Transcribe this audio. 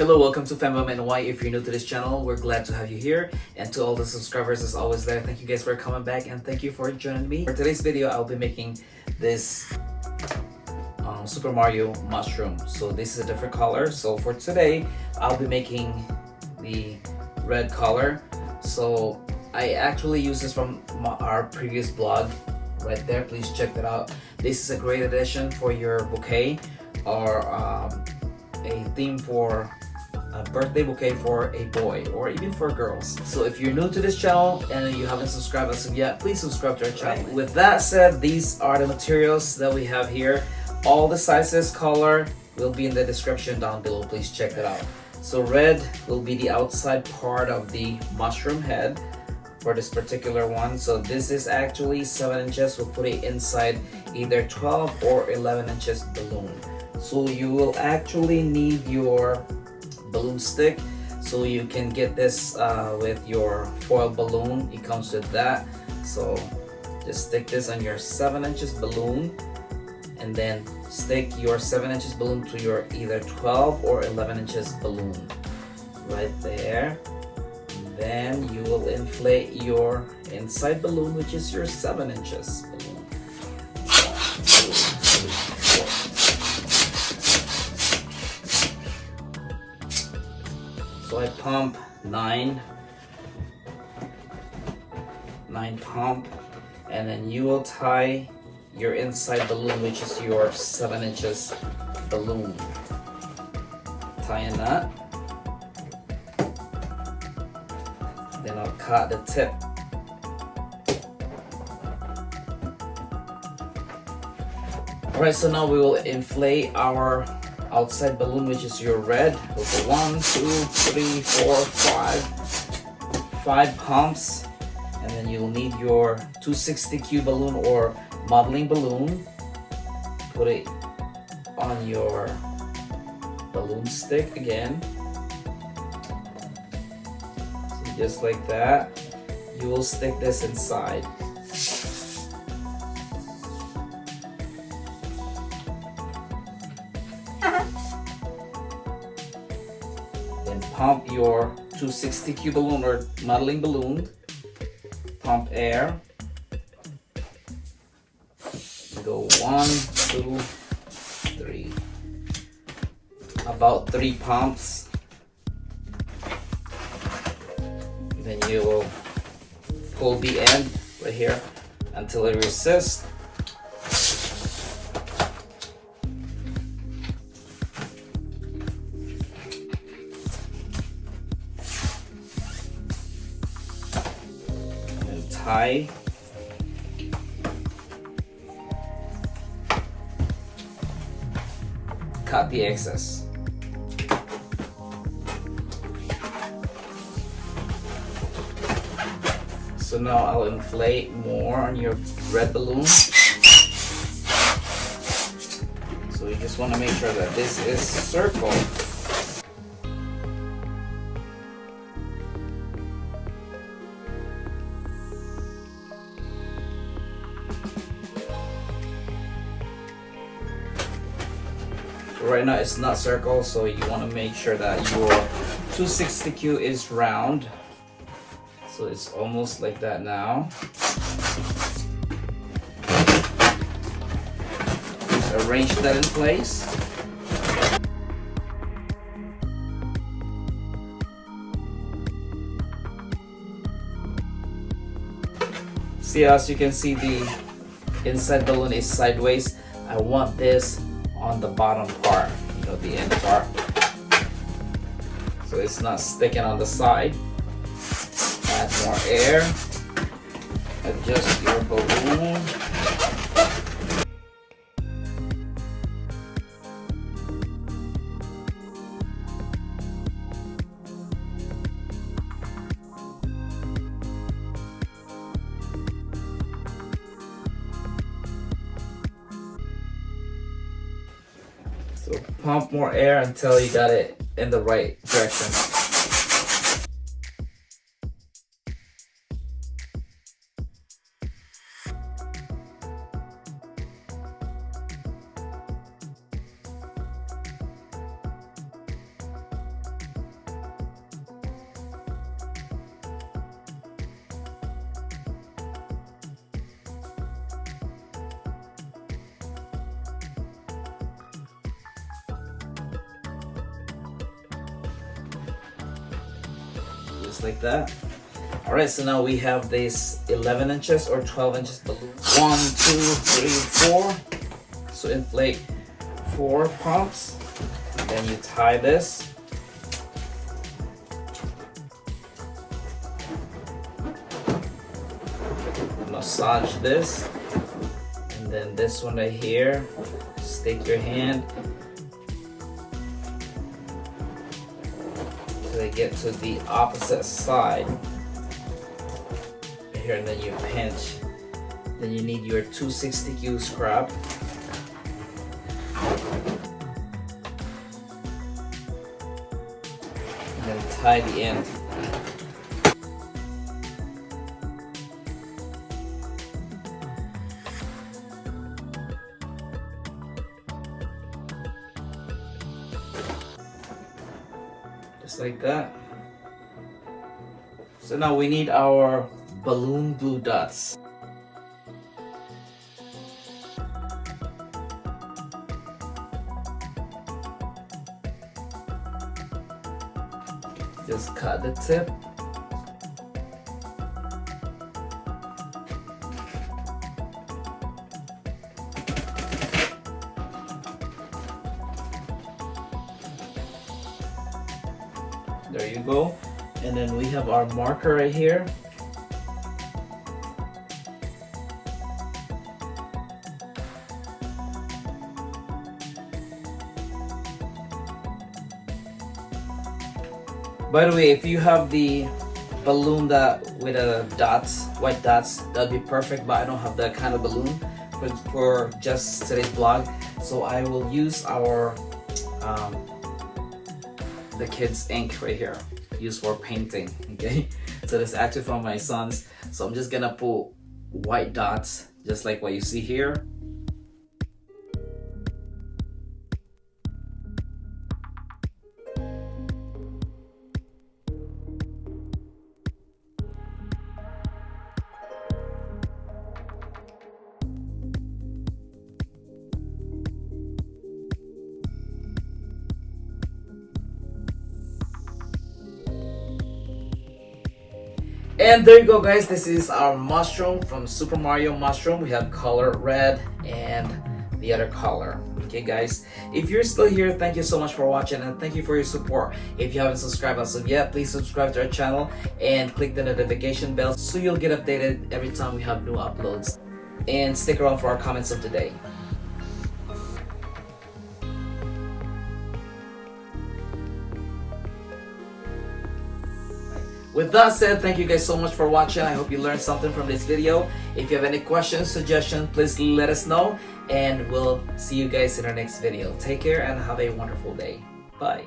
Hello, welcome to Fembom NY. If you're new to this channel, we're glad to have you here. And to all the subscribers as always there, thank you guys for coming back and thank you for joining me. For today's video, I'll be making this Super Mario mushroom. So this is a different color. So for today, I'll be making the red color. So I actually use this from our previous blog right there. Please check that out. This is a great addition for your bouquet or a theme for a birthday bouquet for a boy or even for girls. So if you're new to this channel and you haven't subscribed as of yet, please subscribe to our channel. Right. With that said, these are the materials that we have here. All the sizes, color will be in the description down below. Please check that out. So red will be the outside part of the mushroom head for this particular one. So this is actually 7 inches. We'll put it inside either 12 or 11 inches balloon. So you will actually need your balloon stick, so you can get this with your foil balloon. It comes with that. So just stick this on your 7 inches balloon and then stick your 7 inches balloon to your either 12 or 11 inches balloon right there. And then you will inflate your inside balloon, which is your 7 inches balloon. So I pump 9 pump, and then you will tie your inside balloon, which is your 7 inches balloon. Tie a knot. Then I'll cut the tip. Alright, so now we will inflate our outside balloon, which is your red. We'll put 1, 2, 3, 4, 5 pumps, and then you'll need your 260Q balloon or modeling balloon. Put it on your balloon stick again. So just like that, you will stick this inside. Pump your 260Q balloon or modeling balloon. Pump air. Go 1, 2, 3. About 3 pumps. Then you will pull the end right here until it resists. Tie. Cut the excess. So now I'll inflate more on your red balloon. So you just want to make sure that this is circle. Right now it's not circle, so you want to make sure that your 260Q is round. So it's almost like that now. Just arrange that in place. See, as you can see, the inside balloon is sideways. I want this on the bottom part, the end part, so it's not sticking on the side. Add more air. Adjust your balloon. So pump more air until you got it in the right direction. just like that. All right, so now we have this 11 inches or 12 inches balloon. 1, 2, 3, 4. So inflate 4 pumps. Then you tie this. Massage this. And then this one right here, stick your hand till they get to the opposite side. Here, and then you pinch. Then you need your 260Q scrap. And then tie the end. Just like that. So now we need our balloon blue dots. Just cut the tip. There you go. And then we have our marker right here. By the way, if you have the balloon that with dots, white dots, that'd be perfect, but I don't have that kind of balloon for just today's vlog. So I will use our the kids ink right here, used for painting. Okay, so this is actually from my sons. So I'm just gonna put white dots, just like what you see here. And there you go, guys. This is our mushroom from Super Mario Mushroom. We have color red and the other color. Okay, guys, if you're still here, thank you so much for watching and thank you for your support. If you haven't subscribed as of yet, please subscribe to our channel and click the notification bell so you'll get updated every time we have new uploads. And stick around for our comments of the day. With that said, thank you guys so much for watching. I hope you learned something from this video. If you have any questions, suggestions, please let us know. And we'll see you guys in our next video. Take care and have a wonderful day. Bye.